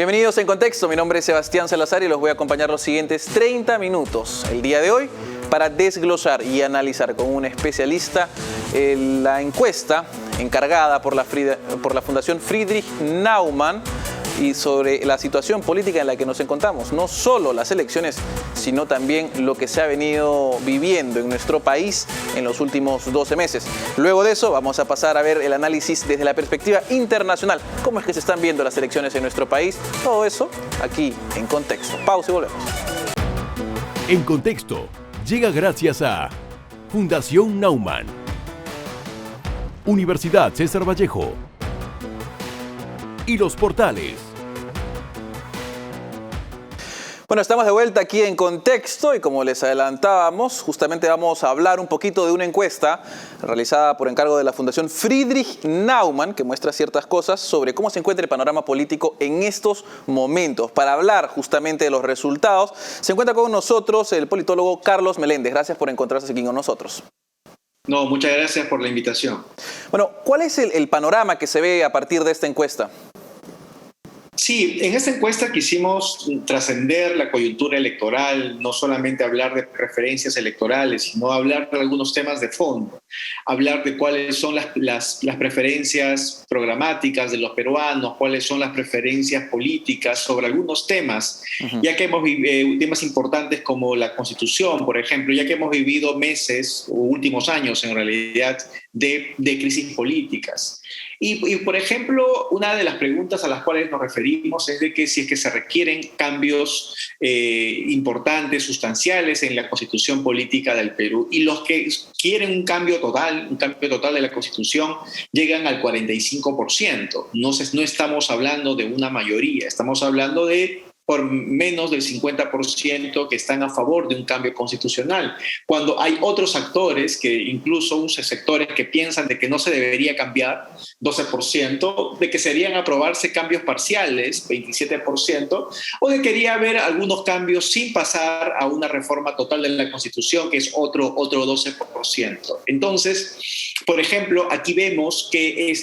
Bienvenidos en Contexto, mi nombre es Sebastián Salazar y los voy a acompañar los siguientes 30 minutos el día de hoy para desglosar y analizar con un especialista la encuesta encargada por la Fundación Friedrich Naumann y sobre la situación política en la que nos encontramos. No solo las elecciones, sino también lo que se ha venido viviendo en nuestro país en los últimos 12 meses. Luego de eso vamos a pasar a ver el análisis desde la perspectiva internacional. ¿Cómo es que se están viendo las elecciones en nuestro país? Todo eso aquí en Contexto. Pausa y volvemos. En Contexto llega gracias a Fundación Naumann, Universidad César Vallejo y Los Portales. Bueno, estamos de vuelta aquí en Contexto y como les adelantábamos, justamente vamos a hablar un poquito de una encuesta realizada por encargo de la Fundación Friedrich Naumann que muestra ciertas cosas sobre cómo se encuentra el panorama político en estos momentos. Para hablar justamente de los resultados, se encuentra con nosotros el politólogo Carlos Meléndez. Gracias por encontrarse aquí con nosotros. No, muchas gracias por la invitación. Bueno, ¿cuál es el panorama que se ve a partir de esta encuesta? Sí, en esta encuesta quisimos trascender la coyuntura electoral, no solamente hablar de preferencias electorales, sino hablar de algunos temas de fondo, hablar de cuáles son las preferencias programáticas de los peruanos, cuáles son las preferencias políticas sobre algunos temas, ya que hemos vivido temas importantes como la Constitución, por ejemplo, ya que hemos vivido meses o últimos años en realidad de crisis políticas. Y, por ejemplo, una de las preguntas a las cuales nos referimos es de que si es que se requieren cambios importantes, sustanciales en la constitución política del Perú. Y los que quieren un cambio total de la constitución, llegan al 45%. No estamos hablando de una mayoría, estamos hablando de por menos del 50% que están a favor de un cambio constitucional, cuando hay otros actores, que incluso sectores que piensan de que no se debería cambiar, 12%, de que serían aprobarse cambios parciales, 27%, o de que quería haber algunos cambios sin pasar a una reforma total de la Constitución, que es otro 12%. Entonces, por ejemplo, aquí vemos que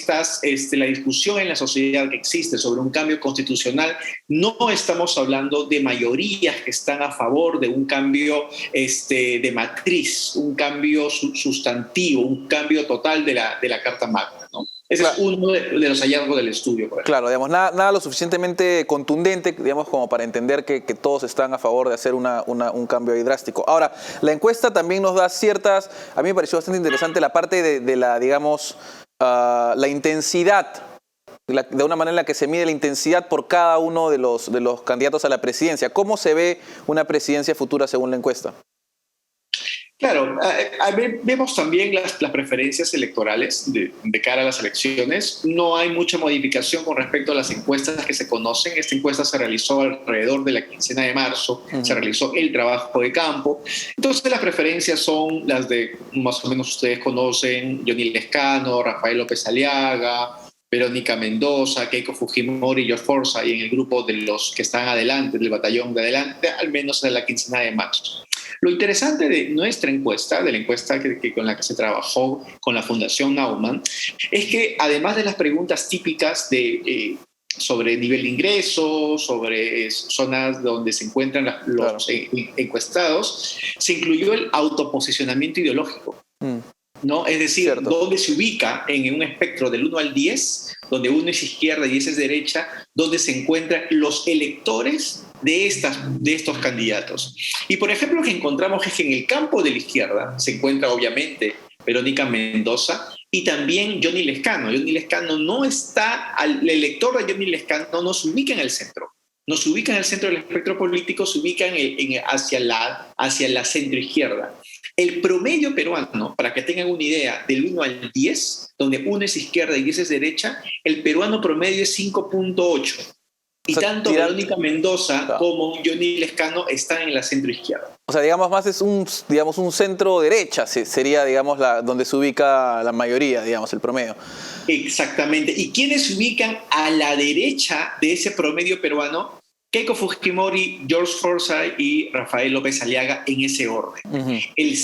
la discusión en la sociedad que existe sobre un cambio constitucional, no estamos hablando de mayorías que están a favor de un cambio de matriz, un cambio sustantivo, un cambio total de la Carta Magna, ¿no? Ese es uno de los hallazgos del estudio. Claro, digamos, nada lo suficientemente contundente, digamos, como para entender que todos están a favor de hacer un cambio ahí drástico. Ahora, la encuesta también nos da ciertas, a mí me pareció bastante interesante la parte de la, digamos, la intensidad, de una manera en la que se mide la intensidad por cada uno de los candidatos a la presidencia. ¿Cómo se ve una presidencia futura según la encuesta? Claro, vemos también las preferencias electorales de cara a las elecciones. No hay mucha modificación con respecto a las encuestas que se conocen. Esta encuesta se realizó alrededor de la quincena de marzo, se realizó el trabajo de campo. Entonces las preferencias son las de, más o menos ustedes conocen, Johnny Lescano, Rafael López Aliaga, Verónica Mendoza, Keiko Fujimori y George Forsyth, y en el grupo de los que están adelante, del batallón de adelante, al menos de la quincena de marzo. Lo interesante de nuestra encuesta, de la encuesta con la que se trabajó con la Fundación Naumann, es que además de las preguntas típicas sobre nivel de ingresos, sobre zonas donde se encuentran los encuestados, se incluyó el autoposicionamiento ideológico. ¿No? Es decir, dónde se ubica en un espectro del 1 al 10, donde 1 es izquierda y 10 es derecha, donde se encuentran los electores de estos candidatos. Y por ejemplo, lo que encontramos es que en el campo de la izquierda se encuentra obviamente Verónica Mendoza y también Johnny Lescano. Johnny Lescano no está, el elector de Johnny Lescano no se ubica en el centro. No se ubica en el centro del espectro político, se ubica hacia la centroizquierda. El promedio peruano, para que tengan una idea, del 1 al 10, donde 1 es izquierda y 10 es derecha, el peruano promedio es 5.8. Y tanto Verónica Mendoza como Johnny Lescano están en la centroizquierda. O sea, digamos, más es un centro derecha, sería, digamos, donde se ubica la mayoría, digamos, el promedio. Exactamente. ¿Y quiénes se ubican a la derecha de ese promedio peruano? Keiko Fujimori, George Forsyth y Rafael López Aliaga, en ese orden. El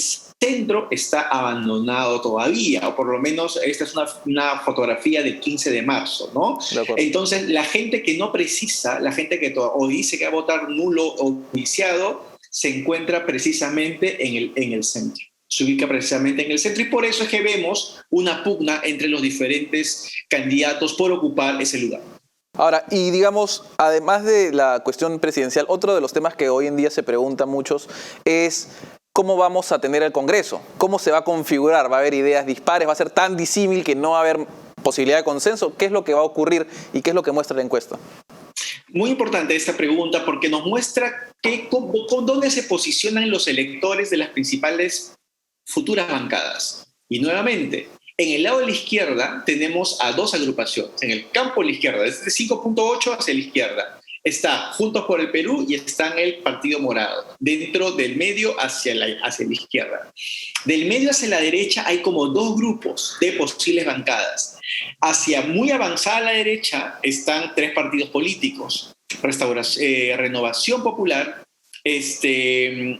centro está abandonado todavía, o por lo menos esta es una fotografía del 15 de marzo, ¿no? Entonces, la gente que no precisa, la gente que o dice que va a votar nulo o viciado, se encuentra precisamente en el centro. Se ubica precisamente en el centro y por eso es que vemos una pugna entre los diferentes candidatos por ocupar ese lugar. Ahora, y digamos, además de la cuestión presidencial, otro de los temas que hoy en día se preguntan muchos es cómo vamos a tener el Congreso, cómo se va a configurar, va a haber ideas dispares, va a ser tan disímil que no va a haber posibilidad de consenso. ¿Qué es lo que va a ocurrir y qué es lo que muestra la encuesta? Muy importante esta pregunta porque nos muestra dónde se posicionan los electores de las principales futuras bancadas. Y nuevamente, en el lado de la izquierda tenemos a dos agrupaciones. En el campo de la izquierda, desde 5.8 hacia la izquierda, está Juntos por el Perú y está en el Partido Morado. Dentro del medio hacia la izquierda. Del medio hacia la derecha hay como dos grupos de posibles bancadas. Hacia muy avanzada a la derecha están tres partidos políticos. Renovación Popular, el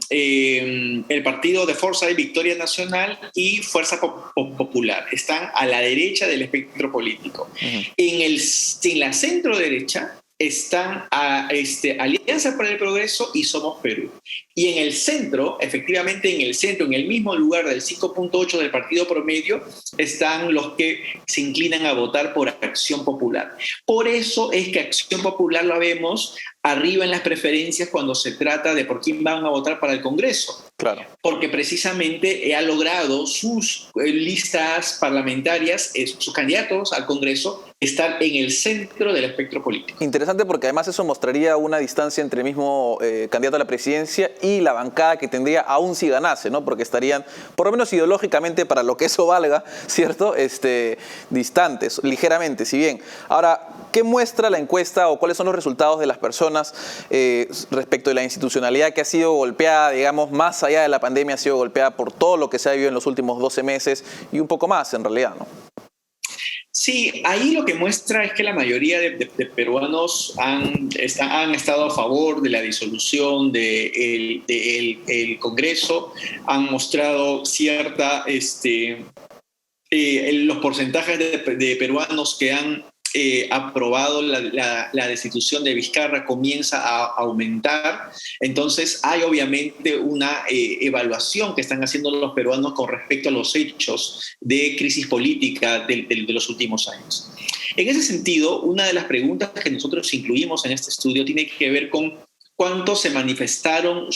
Partido de Fuerza y Victoria Nacional y Fuerza Popular. Están a la derecha del espectro político. Uh-huh. En la centro derecha están Alianza para el Progreso y Somos Perú. Y en el centro, efectivamente en el mismo lugar del 5.8 del Partido Promedio, están los que se inclinan a votar por Acción Popular. Por eso es que Acción Popular la vemos arriba en las preferencias cuando se trata de por quién van a votar para el Congreso. Claro. Porque precisamente ha logrado sus listas parlamentarias, sus candidatos al Congreso, estar en el centro del espectro político. Interesante porque además eso mostraría una distancia entre el mismo candidato a la presidencia y la bancada que tendría aún si ganase, ¿no? Porque estarían, por lo menos ideológicamente, para lo que eso valga, ¿cierto? Distantes, ligeramente, si bien. Ahora, ¿qué muestra la encuesta o cuáles son los resultados de las personas respecto de la institucionalidad que ha sido golpeada, digamos, más allá de la pandemia, ha sido golpeada por todo lo que se ha vivido en los últimos 12 meses y un poco más, en realidad, ¿no? Sí, ahí lo que muestra es que la mayoría de peruanos han estado a favor de la disolución del Congreso, han mostrado cierta, los porcentajes de peruanos que han aprobado la destitución de Vizcarra comienza a aumentar. Entonces hay obviamente una evaluación que están haciendo los peruanos con respecto a los hechos de crisis política de los últimos años. En ese sentido, una de las preguntas que nosotros incluimos en este estudio tiene que ver con cuántos se manifestaron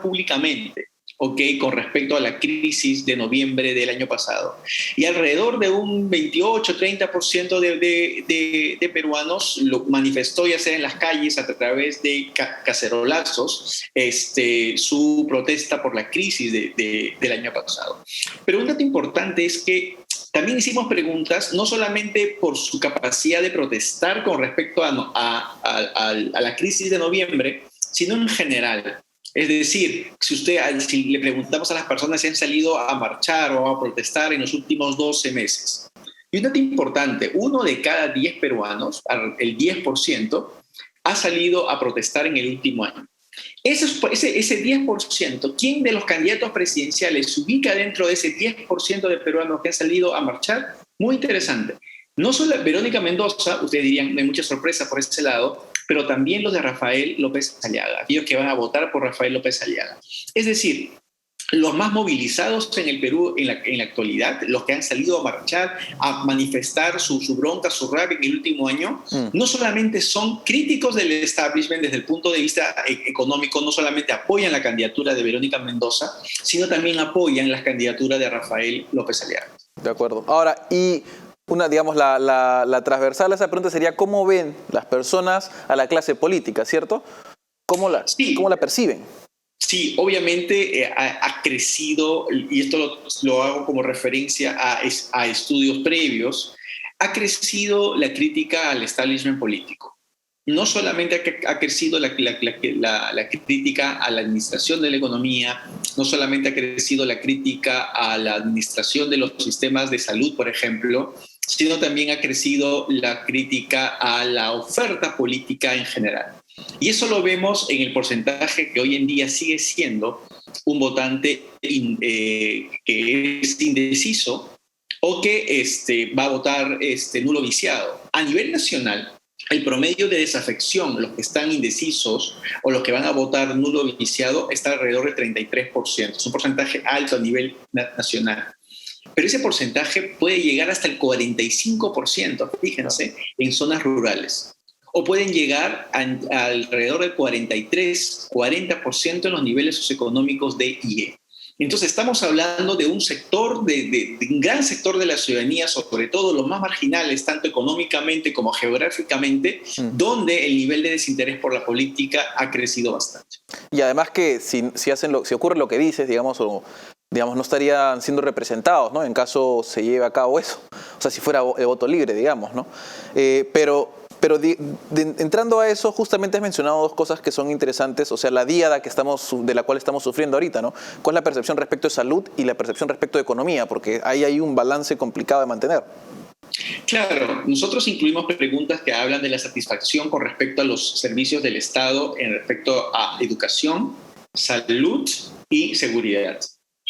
públicamente. Con respecto a la crisis de noviembre del año pasado. Y alrededor de un 28-30% de peruanos lo manifestó ya sea en las calles a través de cacerolazos su protesta por la crisis del año pasado. Pero un dato importante es que también hicimos preguntas no solamente por su capacidad de protestar con respecto a la crisis de noviembre, sino en general. Es decir, si le preguntamos a las personas si han salido a marchar o a protestar en los últimos 12 meses. Y un dato importante, 1 de cada 10 peruanos, el 10%, ha salido a protestar en el último año. Ese 10%, ¿quién de los candidatos presidenciales se ubica dentro de ese 10% de peruanos que han salido a marchar? Muy interesante. No solo Verónica Mendoza, ustedes dirían, no hay mucha sorpresa por ese lado, pero también los de Rafael López Aliaga, aquellos que van a votar por Rafael López Aliaga. Es decir, los más movilizados en el Perú en la actualidad, los que han salido a marchar, a manifestar su bronca, su rabia en el último año, no solamente son críticos del establishment desde el punto de vista económico, no solamente apoyan la candidatura de Verónica Mendoza, sino también apoyan la candidatura de Rafael López Aliaga. De acuerdo. Ahora, la transversal a esa pregunta sería ¿cómo ven las personas a la clase política, cierto? ¿Cómo la perciben? Sí, obviamente ha crecido, y esto lo hago como referencia a estudios previos, ha crecido la crítica al establishment político. No solamente ha crecido la crítica a la administración de la economía, no solamente ha crecido la crítica a la administración de los sistemas de salud, por ejemplo, sino también ha crecido la crítica a la oferta política en general. Y eso lo vemos en el porcentaje que hoy en día sigue siendo un votante que es indeciso o que va a votar nulo viciado. A nivel nacional, el promedio de desafección, los que están indecisos o los que van a votar nulo viciado, está alrededor del 33%. Es un porcentaje alto a nivel nacional. Pero ese porcentaje puede llegar hasta el 45%, fíjense, en zonas rurales. O pueden llegar a alrededor del 43, 40% en los niveles socioeconómicos D y E. Entonces estamos hablando de un sector, de un gran sector de la ciudadanía, sobre todo los más marginales, tanto económicamente como geográficamente, donde el nivel de desinterés por la política ha crecido bastante. Y además que si ocurre lo que dices, digamos, no estarían siendo representados, ¿no? En caso se lleve a cabo eso. O sea, si fuera el voto libre, digamos, ¿no? Pero entrando a eso, justamente has mencionado dos cosas que son interesantes, o sea, la díada de la cual estamos sufriendo ahorita, ¿no? ¿Cuál es la percepción respecto de salud y la percepción respecto de economía? Porque ahí hay un balance complicado de mantener. Claro, nosotros incluimos preguntas que hablan de la satisfacción con respecto a los servicios del Estado en respecto a educación, salud y seguridad.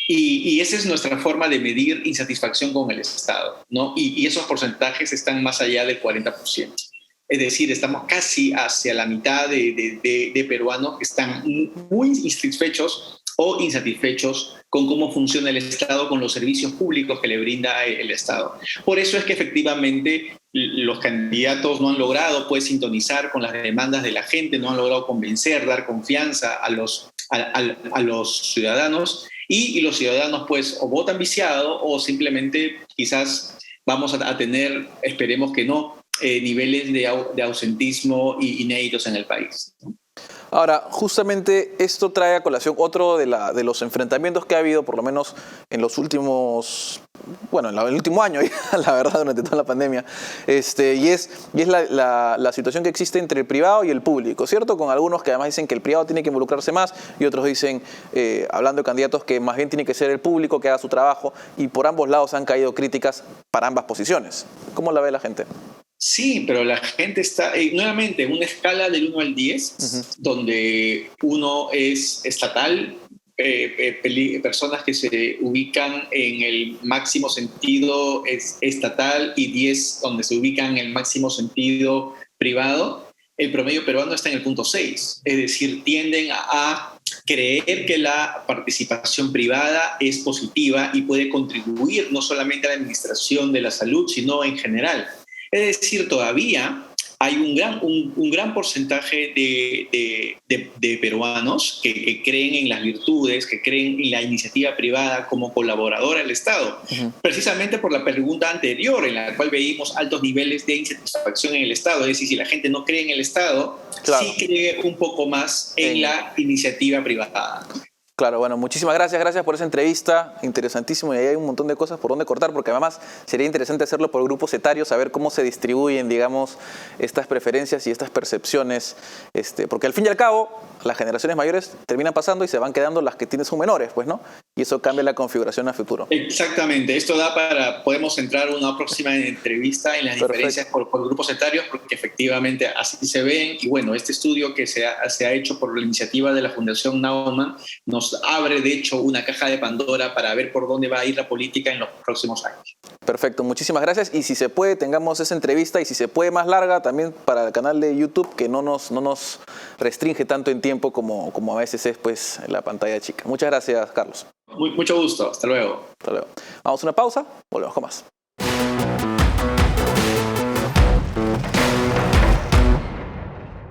Y esa es nuestra forma de medir insatisfacción con el Estado, ¿no? Y esos porcentajes están más allá del 40%. Es decir, estamos casi hacia la mitad de peruanos que están muy insatisfechos o insatisfechos con cómo funciona el Estado, con los servicios públicos que le brinda el Estado. Por eso es que efectivamente los candidatos no han logrado sintonizar con las demandas de la gente, no han logrado convencer, dar confianza a los ciudadanos, y los ciudadanos o votan viciado o simplemente quizás vamos a tener, esperemos que no, niveles de ausentismo inéditos en el país. Ahora, justamente esto trae a colación otro de los enfrentamientos que ha habido, por lo menos en los últimos, en el último año, la verdad, durante toda la pandemia, y es la situación que existe entre el privado y el público, ¿cierto? Con algunos que además dicen que el privado tiene que involucrarse más y otros dicen, hablando de candidatos, que más bien tiene que ser el público que haga su trabajo, y por ambos lados han caído críticas para ambas posiciones. ¿Cómo la ve la gente? Sí, pero la gente está, nuevamente, en una escala del 1 al 10, donde 1 es estatal, personas que se ubican en el máximo sentido estatal, y 10 donde se ubican en el máximo sentido privado. El promedio peruano está en el punto 6, es decir, tienden a creer que la participación privada es positiva y puede contribuir no solamente a la administración de la salud, sino en general. Es decir, todavía hay un gran porcentaje de peruanos que creen en las virtudes, que creen en la iniciativa privada como colaboradora del Estado. Precisamente por la pregunta anterior, en la cual veíamos altos niveles de insatisfacción en el Estado. Es decir, si la gente no cree en el Estado, claro, sí cree un poco más en la iniciativa privada. Claro, bueno, muchísimas gracias por esa entrevista, interesantísimo, y ahí hay un montón de cosas por donde cortar, porque además sería interesante hacerlo por grupos etarios, saber cómo se distribuyen, digamos, estas preferencias y estas percepciones, porque al fin y al cabo las generaciones mayores terminan pasando y se van quedando las que son menores, pues, ¿no? Y eso cambia la configuración a futuro. Exactamente, esto podemos entrar a una próxima entrevista en las diferencias por grupos etarios, porque efectivamente así se ven, y bueno, este estudio que se ha hecho por la iniciativa de la Fundación Naumann nos abre, de hecho, una caja de Pandora para ver por dónde va a ir la política en los próximos años. Perfecto, muchísimas gracias, y si se puede, tengamos esa entrevista, y si se puede más larga, también para el canal de YouTube, que no nos restringe tanto en tiempo como a veces es, pues, la pantalla chica. Muchas gracias, Carlos. Mucho gusto, hasta luego. Hasta luego. Vamos a una pausa, volvemos con más.